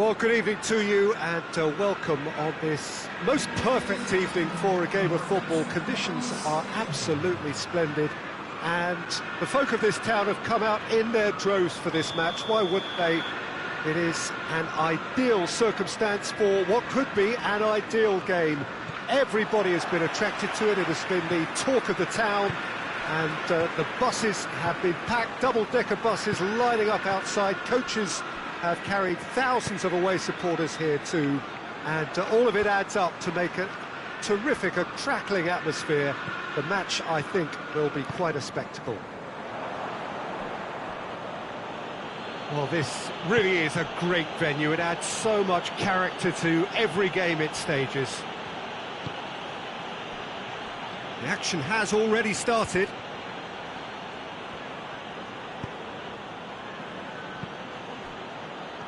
Well, good evening to you and welcome on this most perfect evening for a game of football. Conditions are absolutely splendid and the folk of this town have come out in their droves for this match. Why wouldn't they? It is an ideal circumstance for what could be an ideal game. Everybody has been attracted to it. It has been the talk of the town, and the buses have been packed, double-decker buses lining up outside. Coaches have carried thousands of away supporters here too, and all of it adds up to make a terrific, a crackling atmosphere. The match, I think, will be quite a spectacle. Well, this really is a great venue. It adds so much character to every game it stages. The action has already started.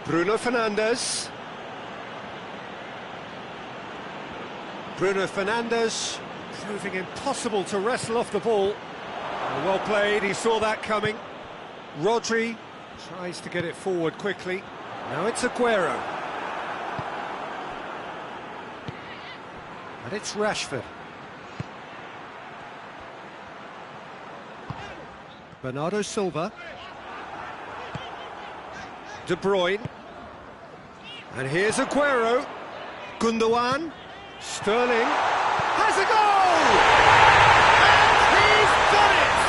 Bruno Fernandes. Bruno Fernandes proving impossible to wrestle off the ball. Well played, he saw that coming. Rodri tries to get it forward quickly. Now it's Aguero. And it's Rashford. Bernardo Silva. De Bruyne. And here's Aguero. Gundogan. Sterling. Has a goal! And he's done it!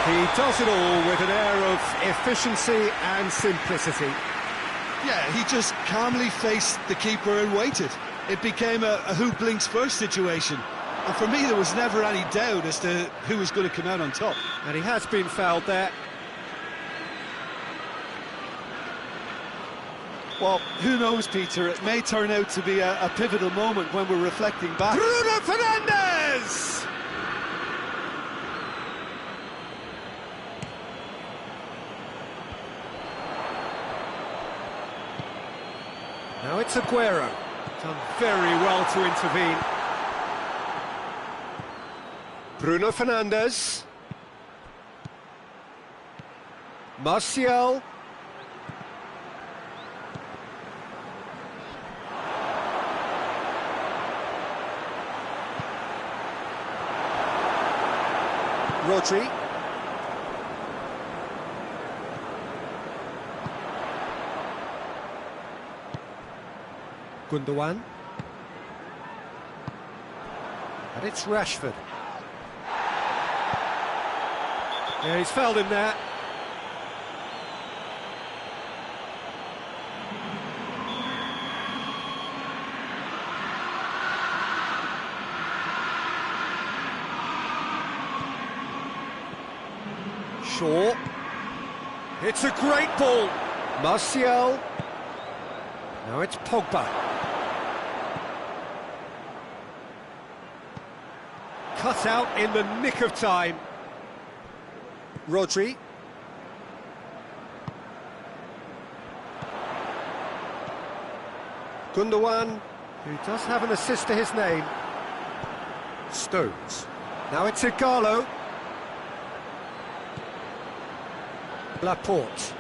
He does it all with an air of efficiency and simplicity. Yeah, he just calmly faced the keeper and waited. It became a who blinks first situation. And for me, there was never any doubt as to who was going to come out on top. And he has been fouled there. Well, who knows, Peter? It may turn out to be a pivotal moment when we're reflecting back. Bruno Fernandes! Now it's Aguero. Done very well to intervene. Bruno Fernandes. Martial. Rodri. Gundogan. And it's Rashford. Yeah, he's fouled him there. Shaw. It's a great ball. Martial. Now it's Pogba. Cut out in the nick of time. Rodri. Gundogan, who does have an assist to his name. Stones. Now it's Igalo. Laporte.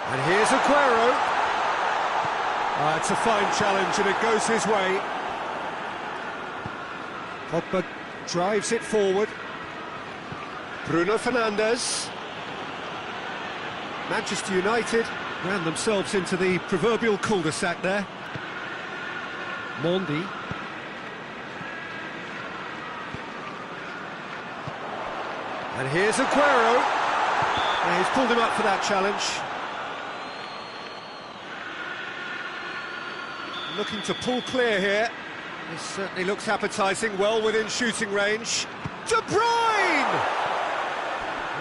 And here's Aguero. It's a fine challenge and it goes his way. Pogba drives it forward. Bruno Fernandes. Manchester United ran themselves into the proverbial cul-de-sac there. Mondi. And here's Aguero. Yeah, he's pulled him up for that challenge. Looking to pull clear here. This certainly looks appetising, well within shooting range. De Bruyne!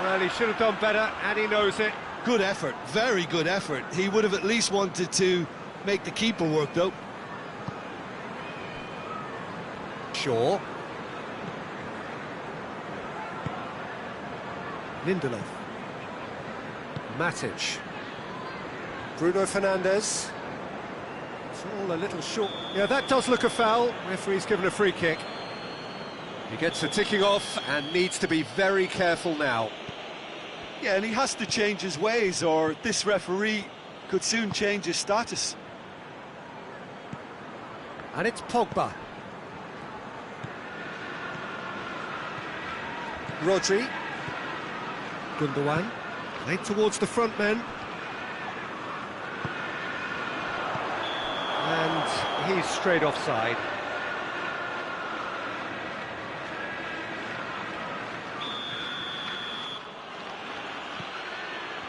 Well, he should have done better, and he knows it. Good effort, very good effort. He would have at least wanted to make the keeper work, though. Shaw. Lindelof. Matic. Bruno Fernandes. It's all a little short. Yeah, that does look a foul. Referee's given a free kick. He gets the ticking off and needs to be very careful now. Yeah, and he has to change his ways, or this referee could soon change his status. And it's Pogba. Rodri. Gundogan. Played towards the front men. And he's straight offside.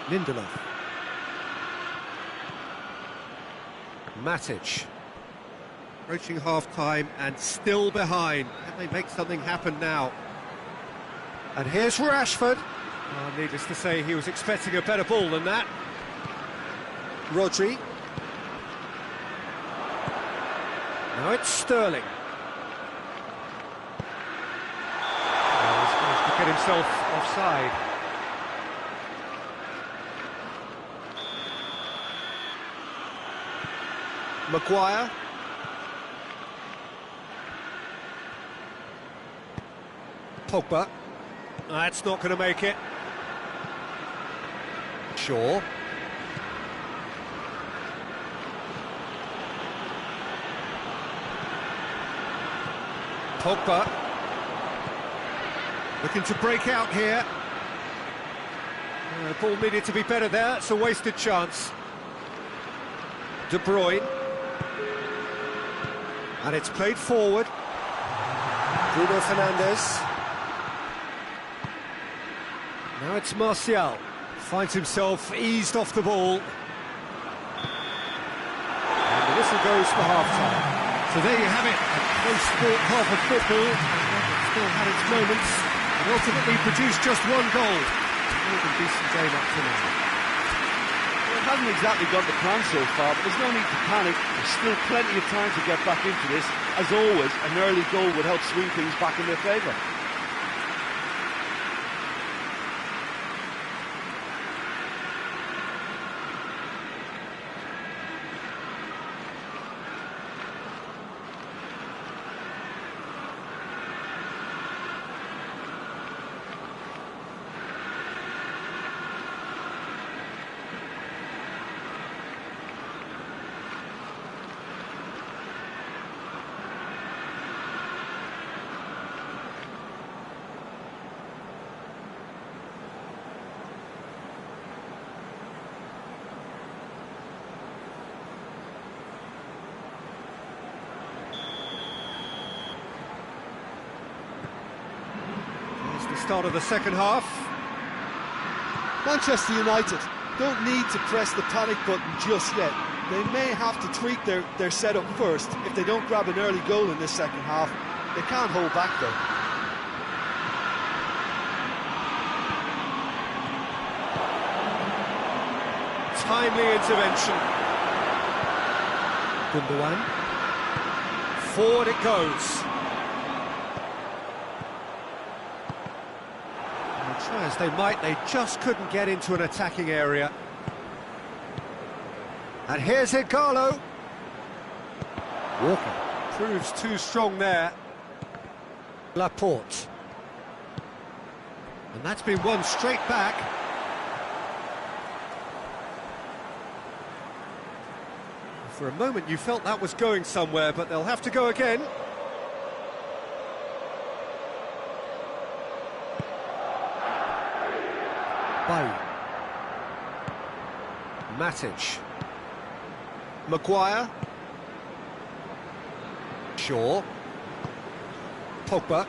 Lindelof. Matic. Approaching half-time and still behind. Can they make something happen now? And here's Rashford. Oh, needless to say, he was expecting a better ball than that. Rodri. Now it's Sterling. Oh, he's managed to get himself offside. Maguire. Pogba. That's not going to make it. Shaw. Pogba. Looking to break out here. The ball needed to be better there. It's a wasted chance. De Bruyne. And it's played forward. Bruno Fernandes. Now it's Martial. Finds himself eased off the ball. And the whistle goes for half-time. So there you have it, a close-fought half of football. It still had its moments, and ultimately produced just one goal. More than decent game up to now. Well, it hasn't exactly got the plan so far, but there's no need to panic. There's still plenty of time to get back into this. As always, an early goal would help swing things back in their favour. Start of the second half. Manchester United don't need to press the panic button just yet. They may have to tweak their setup first. If they don't grab an early goal in this second half, they can't hold back though. Timely intervention. Gundogan. Forward it goes. Try as they might, they just couldn't get into an attacking area. And here's Igalo. Walker proves too strong there. Laporte. And that's been won straight back. For a moment you felt that was going somewhere, but they'll have to go again. Bailly. Matic. Maguire. Shaw. Pogba.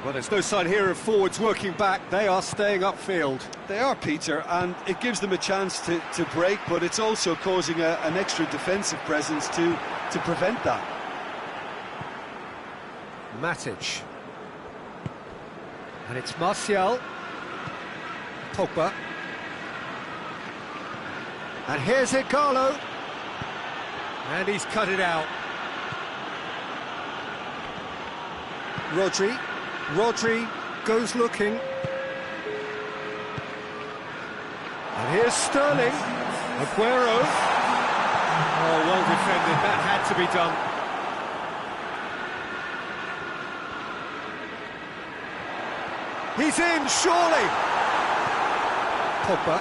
Well, there's no sign here of forwards working back. They are staying upfield. They are, Peter, and it gives them a chance to break, but it's also causing an extra defensive presence to prevent that. Matic. And it's Martial. Pogba. And here's Igalo. And he's cut it out. Rodri. Rodri goes looking. And here's Sterling. Aguero. Oh, well defended. That had to be done. He's in, surely! Pogba.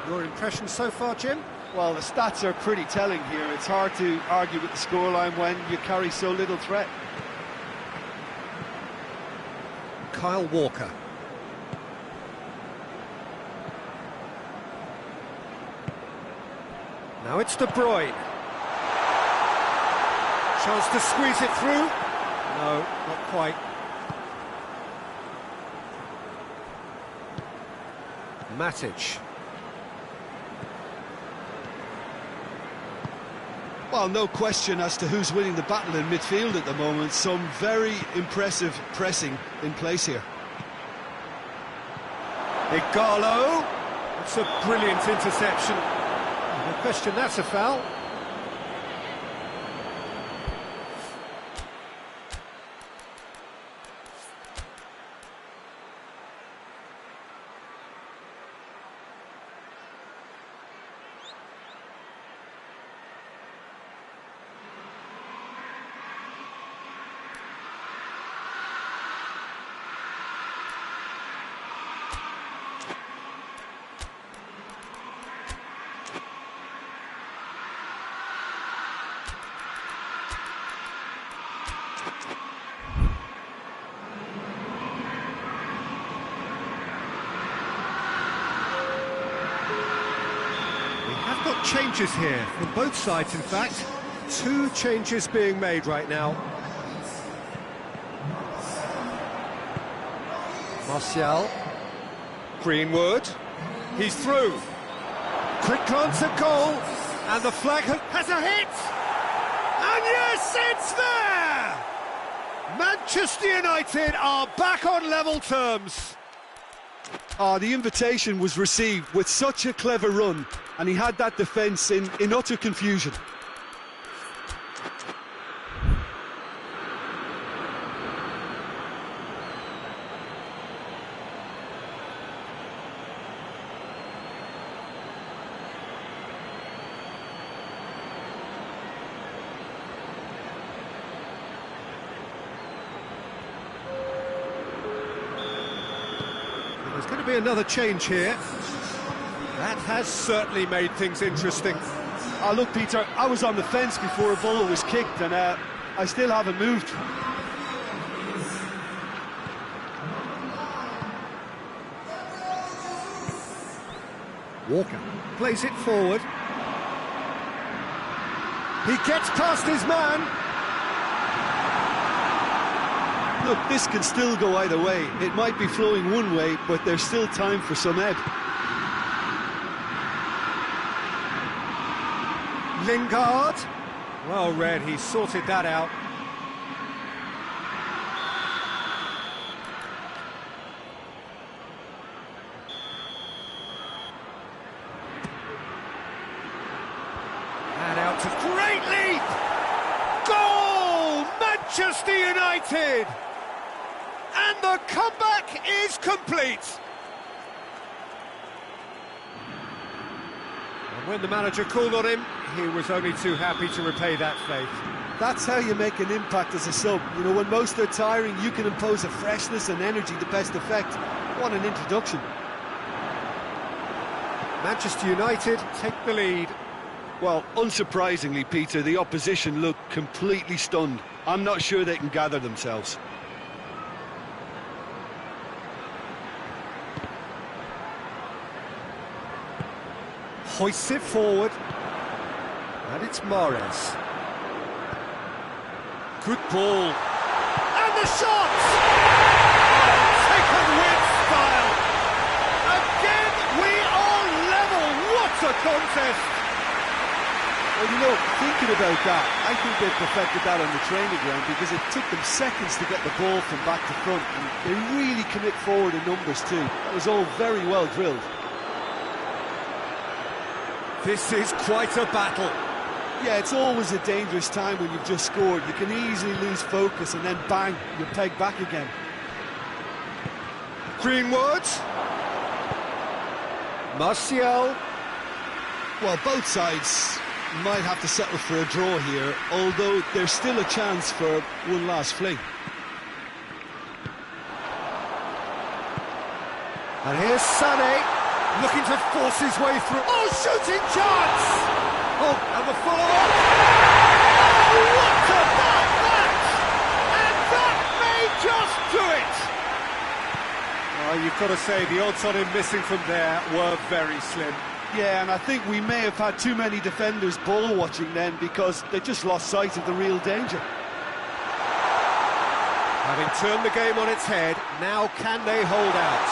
Your impression so far, Jim? Well, the stats are pretty telling here. It's hard to argue with the scoreline when you carry so little threat. Kyle Walker. Now it's De Bruyne. Chance to squeeze it through. No, not quite. Matic. Well, no question as to who's winning the battle in midfield at the moment. Some very impressive pressing in place here. Igalo. It's a brilliant interception. No question, that's a foul. Got changes here from both sides, in fact. 2 changes being made right now. Martial. Greenwood. He's through. Quick glance at goal. And the flag has a hit. And yes, it's there! Manchester United are back on level terms. The invitation was received with such a clever run, and he had that defence in utter confusion. There's going to be another change here. That has certainly made things interesting. Look, Peter, I was on the fence before a ball was kicked, and I still haven't moved. Walker plays it forward. He gets past his man. Look, this can still go either way. It might be flowing one way, but there's still time for some ebb. Lingard. Well read, he sorted that out. And out to great leap! Goal! Manchester United! And the comeback is complete! And when the manager called on him, he was only too happy to repay that faith. That's how you make an impact as a sub. You know, when most are tiring, you can impose a freshness and energy to best effect. What an introduction. Manchester United take the lead. Well, unsurprisingly, Peter, the opposition look completely stunned. I'm not sure they can gather themselves. Hoists it forward. And it's Mahrez. Good ball. And the shot! Taken with style. Again, we are level. What a contest! Well, you know, thinking about that, I think they perfected that on the training ground because it took them seconds to get the ball from back to front. And they really commit forward in numbers too. That was all very well drilled. This is quite a battle. Yeah, it's always a dangerous time when you've just scored. You can easily lose focus and then bang, you're pegged back again. Greenwood. Martial. Well, both sides might have to settle for a draw here, although there's still a chance for one last fling. And here's Sané, looking to force his way through. Oh, shooting chance! Oh, and the follow-up. Oh, what about that? And that may just do it! Oh, you've got to say, the odds on him missing from there were very slim. Yeah, and I think we may have had too many defenders ball watching then because they just lost sight of the real danger. Having turned the game on its head, now can they hold out?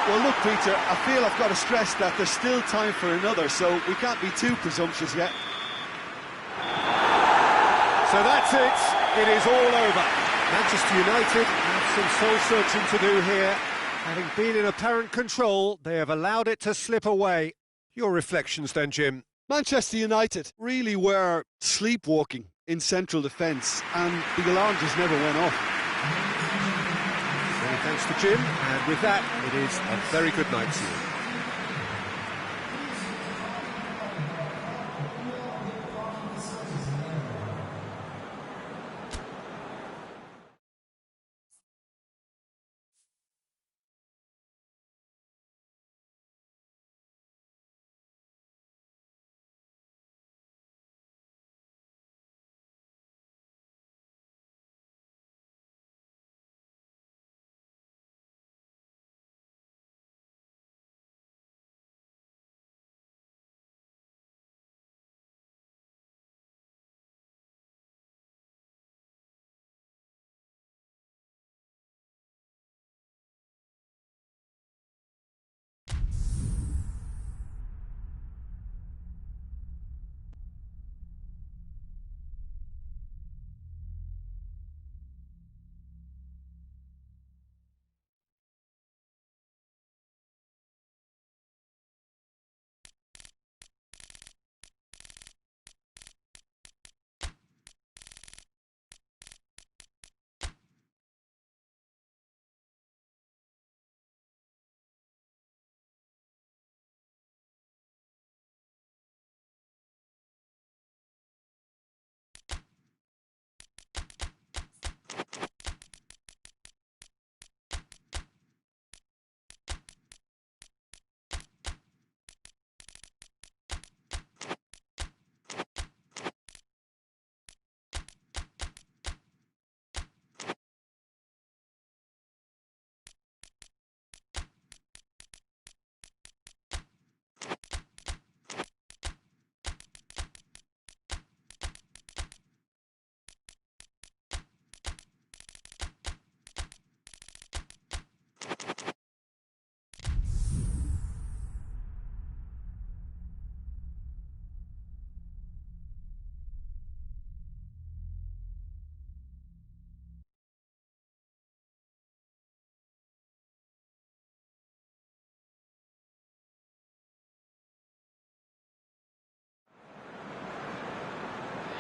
Well, look, Peter, I feel I've got to stress that there's still time for another, so we can't be too presumptuous yet. So that's it. It is all over. Manchester United have some soul-searching to do here. Having been in apparent control, they have allowed it to slip away. Your reflections then, Jim? Manchester United really were sleepwalking in central defence, and the alarm just never went off. Many thanks to Jim, and with that, it is a very good night to you.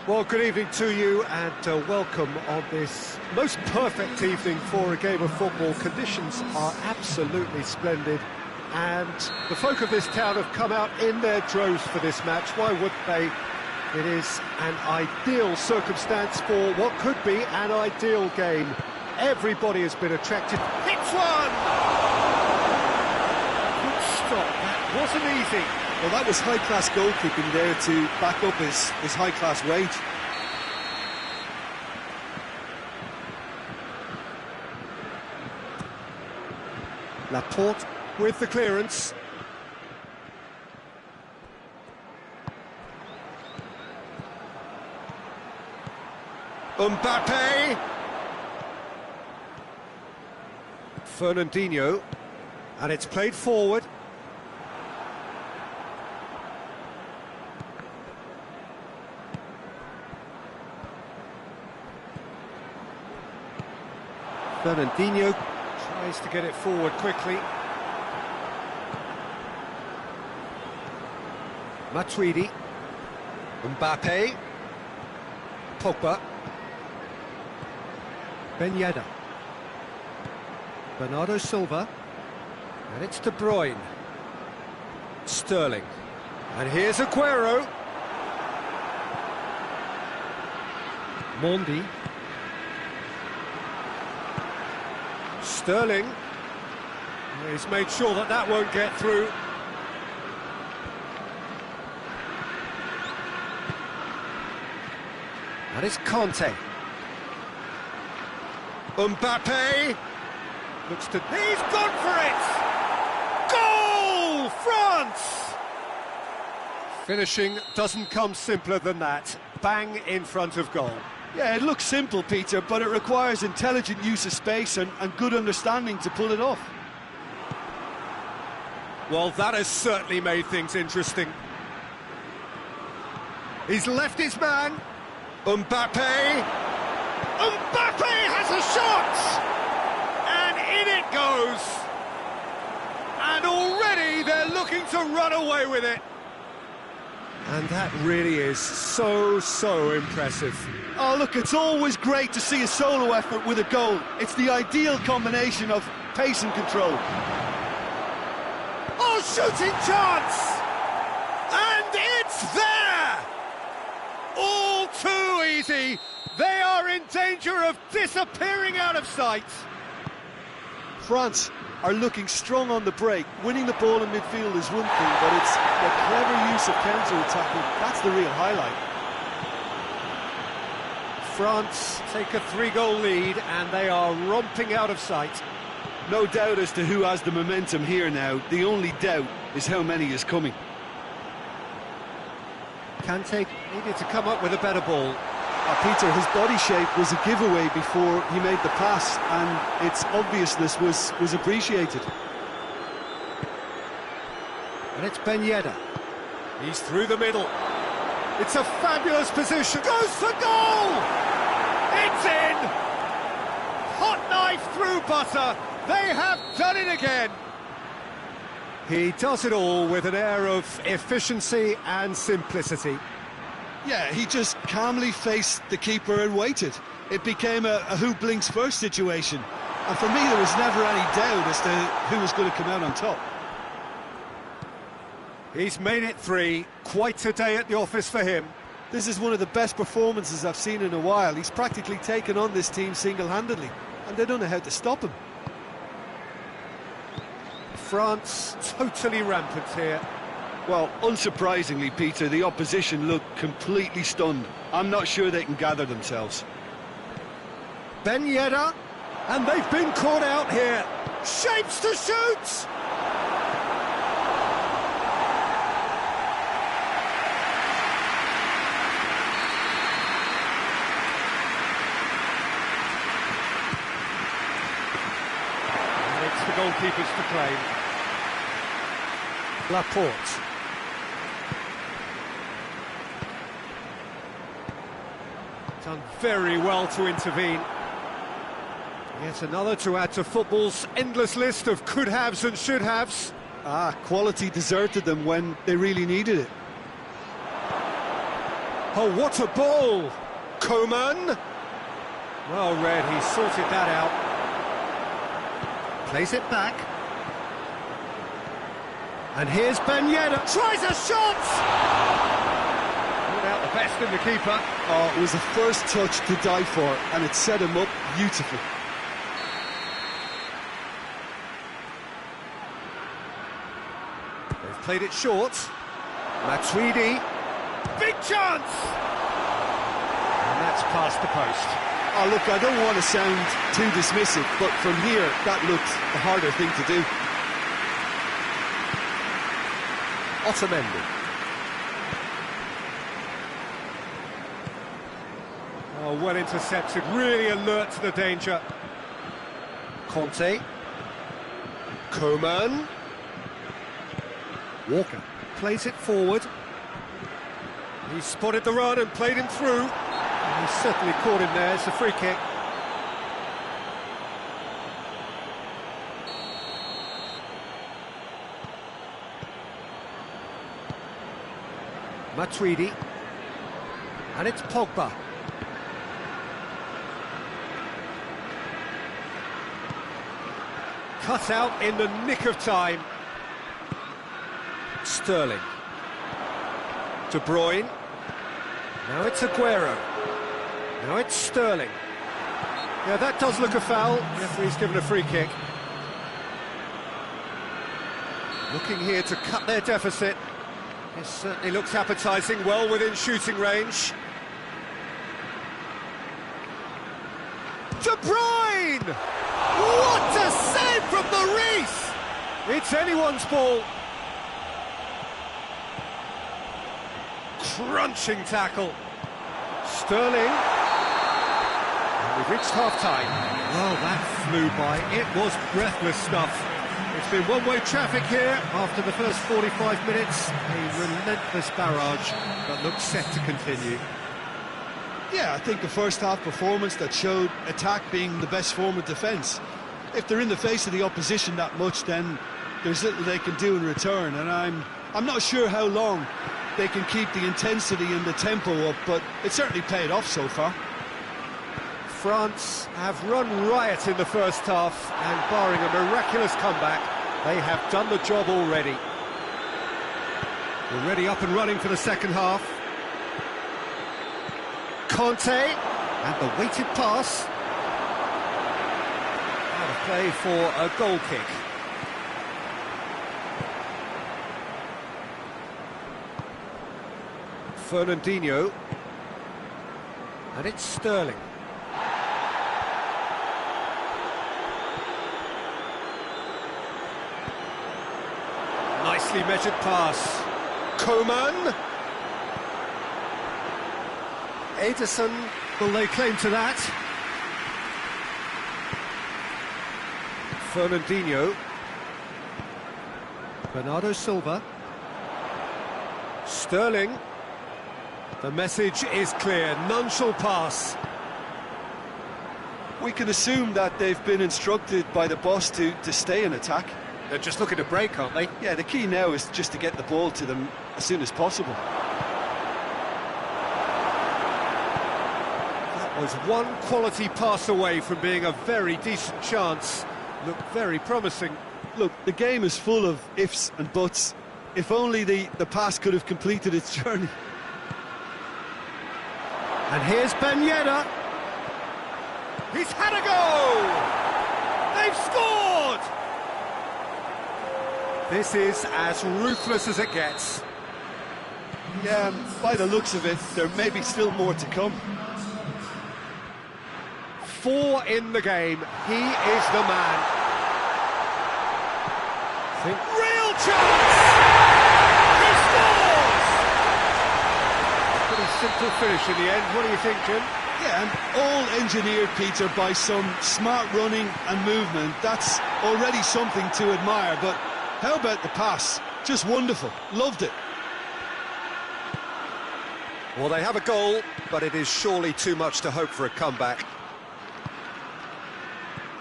Well, good evening to you and welcome on this most perfect evening for a game of football. Conditions are absolutely splendid and the folk of this town have come out in their droves for this match. Why would they? It is an ideal circumstance for what could be an ideal game. Everybody has been attracted. Hits one! Good stop, that wasn't easy. Well, that was high-class goalkeeping there to back up his high-class wage. Laporte with the clearance. Mbappe. Fernandinho. And it's played forward. Fernandinho tries to get it forward quickly. Matuidi. Mbappe. Pogba. Ben Yedder. Bernardo Silva. And it's De Bruyne. Sterling. And here's Aguero. Mondi. Sterling. He's made sure that that won't get through. And it's Conte. Mbappe. Looks to... He's gone for it! Goal! France! Finishing doesn't come simpler than that. Bang in front of goal. Yeah, it looks simple, Peter, but it requires intelligent use of space and good understanding to pull it off. Well, that has certainly made things interesting. He's left his man. Mbappe. Mbappe has a shot! And in it goes. And already they're looking to run away with it. And that really is so impressive. Oh, look, it's always great to see a solo effort with a goal. It's the ideal combination of pace and control. Oh, shooting chance! And it's there! All too easy. They are in danger of disappearing out of sight. France are looking strong on the break. Winning the ball in midfield is one thing, but it's the clever use of counter-attacking. That's the real highlight. France take a 3-goal lead and they are romping out of sight. No doubt as to who has the momentum here now. The only doubt is how many is coming. Kante needed to come up with a better ball. Peter, his body shape was a giveaway before he made the pass, and its obviousness was appreciated. And it's Ben Yedder. He's through the middle. It's a fabulous position. Goes for goal! It's in! Hot knife through butter. They have done it again. He does it all with an air of efficiency and simplicity. Yeah, he just calmly faced the keeper and waited. It became a who blinks first situation. And for me, there was never any doubt as to who was going to come out on top. He's made it 3. Quite a day at the office for him. This is one of the best performances I've seen in a while. He's practically taken on this team single-handedly, and they don't know how to stop him. France totally rampant here. Well, unsurprisingly, Peter, the opposition look completely stunned. I'm not sure they can gather themselves. Ben Yedder, and they've been caught out here. Shapes to shoot! And it's the goalkeepers to claim. Laporte. Done very well to intervene. Yet another to add to football's endless list of could-haves and should-haves. Quality deserted them when they really needed it. Oh, what a ball! Coman! Well read, he sorted that out. Plays it back. And here's Ben Yedder, tries a shot! Put out the best in the keeper. Oh, it was a first touch to die for, and it set him up beautifully. They've played it short. Matuidi, big chance! And that's past the post. Oh, look, I don't want to sound too dismissive, but from here, that looked the harder thing to do. Otamendi. Oh, well intercepted, really alert to the danger. Conte. Coman. Walker plays it forward. He spotted the run and played him through. And he certainly caught him there. It's a free kick. Matuidi, and it's Pogba. Cut out in the nick of time. Sterling. De Bruyne. Now it's Aguero. Now it's Sterling. Yeah, that does look a foul. Referee's given a free kick. Looking here to cut their deficit. This certainly looks appetising, well within shooting range. De Bruyne! What a save from the Reese! It's anyone's ball. Crunching tackle. Sterling. And we've reached half-time. Well, that flew by. It was breathless stuff. It's been one-way traffic here after the first 45 minutes. A relentless barrage that looks set to continue. Yeah, I think the first half performance that showed attack being the best form of defence. If they're in the face of the opposition that much, then there's little they can do in return, and I'm not sure how long they can keep the intensity and the tempo up, but it certainly paid off so far. France have run riot in the first half, and barring a miraculous comeback, they have done the job already. Already up and running for the second half. Conte, and the weighted pass. Out of play for a goal kick. Fernandinho, and it's Sterling. Nicely measured pass. Coman. Ederson will lay claim to that. Fernandinho. Bernardo Silva. Sterling. The message is clear, none shall pass. We can assume that they've been instructed by the boss to stay in attack. They're just looking to break, aren't they? Yeah, the key now is just to get the ball to them as soon as possible. That was one quality pass away from being a very decent chance. Looked very promising. Look, the game is full of ifs and buts. If only the pass could have completed its journey. And here's Ben Yedder. He's had a go! They've scored! This is as ruthless as it gets. Yeah, by the looks of it, there may be still more to come. 4 in the game. He is the man. Real chance! He scores! Pretty simple finish in the end. What do you think, Jim? Yeah, and all engineered, Peter, by some smart running and movement. That's already something to admire, but how about the pass? Just wonderful. Loved it. Well, they have a goal, but it is surely too much to hope for a comeback.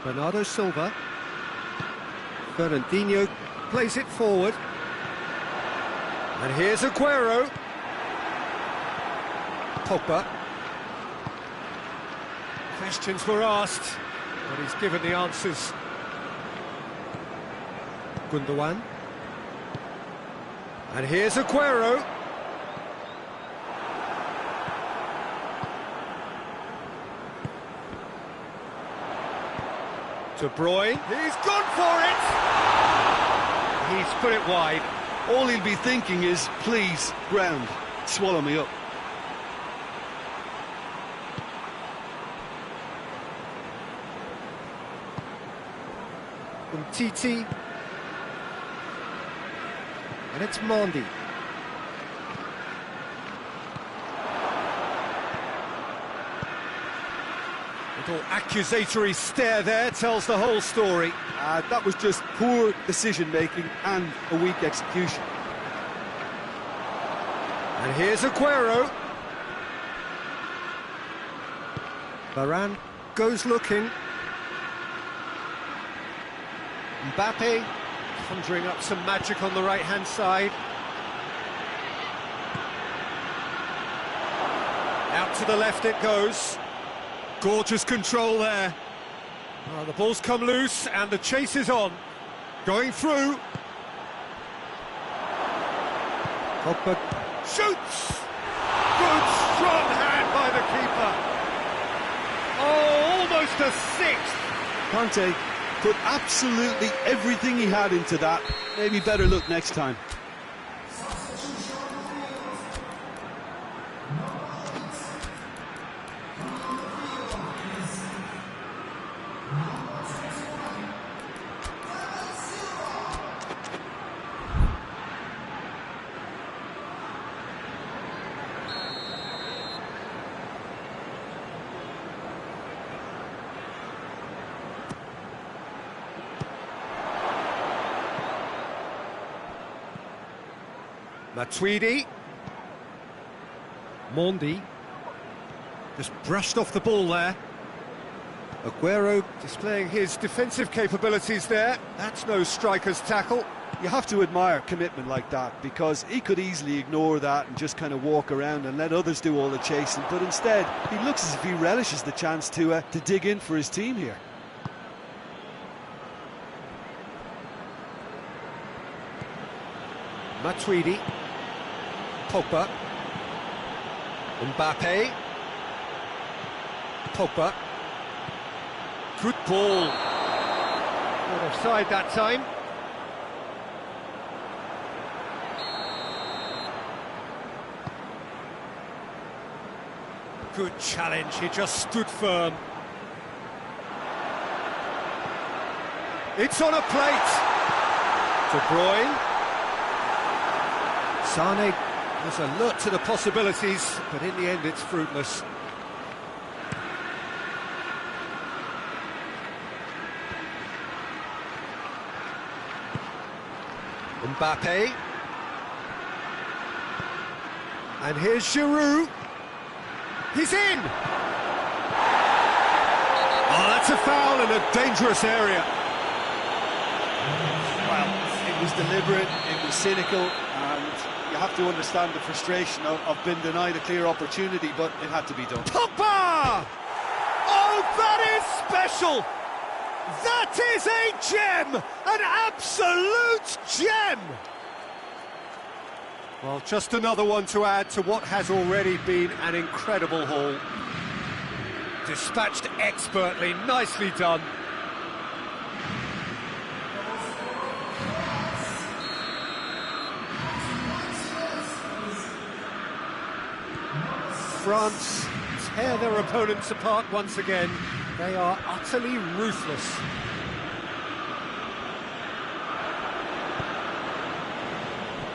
Bernardo Silva. Fernandinho plays it forward. And here's Aguero. Pogba. Questions were asked, but he's given the answers. Gundogan. And here's Aguero. De Bruyne. He's gone for it! He's put it wide. All he'll be thinking is, please, ground, swallow me up. Titi, and it's Mondi. Little accusatory stare there tells the whole story. That was just poor decision-making and a weak execution. And here's Aguero. Varane goes looking. Mbappe conjuring up some magic on the right-hand side. Out to the left it goes. Gorgeous control there. Oh, the ball's come loose and the chase is on. Going through. Pogba shoots. Good strong hand by the keeper. It's the sixth. Conte put absolutely everything he had into that. Maybe better luck next time. Matuidi. Mondi. Just brushed off the ball there. Aguero displaying his defensive capabilities there. That's no striker's tackle. You have to admire commitment like that, because he could easily ignore that and just kind of walk around and let others do all the chasing, but instead he looks as if he relishes the chance to dig in for his team here. Matuidi. Pogba. Mbappe. Pogba. Good ball. Not offside that time. Good challenge, he just stood firm. It's on a plate. De Bruyne. Sane was alert to the possibilities, but in the end it's fruitless. Mbappe. And here's Giroud. He's in! Oh, that's a foul in a dangerous area. Well, it was deliberate, it was cynical, and you have to understand the frustration of being denied a clear opportunity, but it had to be done. Pogba! Oh, that is special! That is a gem! An absolute gem! Well, just another one to add to what has already been an incredible haul. Dispatched expertly, nicely done. France tear their opponents apart once again. They are utterly ruthless.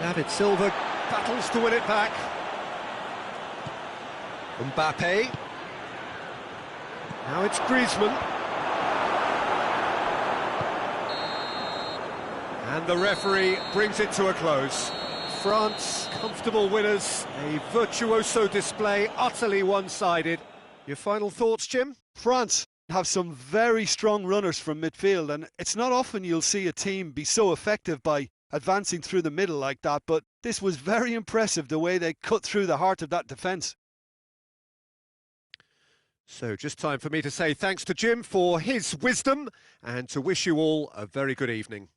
David Silva battles to win it back. Mbappe. Now it's Griezmann. And the referee brings it to a close. France, comfortable winners, a virtuoso display, utterly one-sided. Your final thoughts, Jim? France have some very strong runners from midfield, and it's not often you'll see a team be so effective by advancing through the middle like that, but this was very impressive, the way they cut through the heart of that defence. So just time for me to say thanks to Jim for his wisdom and to wish you all a very good evening.